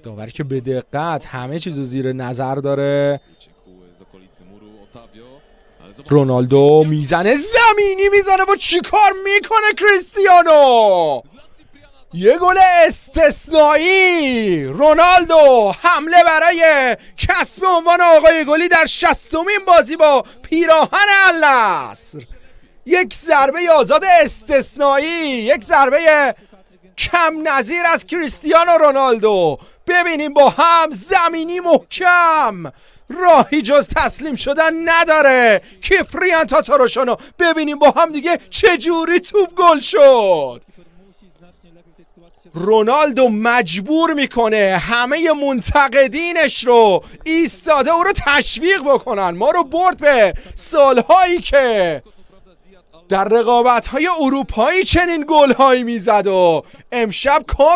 داوری که به دقت همه چیزو زیر نظر داره. رونالدو میزنه زمینی میزنه و چی کار میکنه کریستیانو؟ یه گل استثنایی. رونالدو حمله برای کسب عنوان آقای گلی در 60مین بازی با پیراهن النصر. یک ضربه آزاد استثنایی، یک ضربه کم نظیر از کریستیانو رونالدو. ببینیم با هم زمینی محکم، راهی جز تسلیم شدن نداره. کیپریان تاتاروشانو ببینیم با هم دیگه چجوری توپ گل شد. رونالدو مجبور میکنه همه منتقدینش رو ایستاده او رو تشویق بکنن. ما رو برد به سالهایی که در رقابت‌های اروپایی چنین گل‌هایی میزد و امشب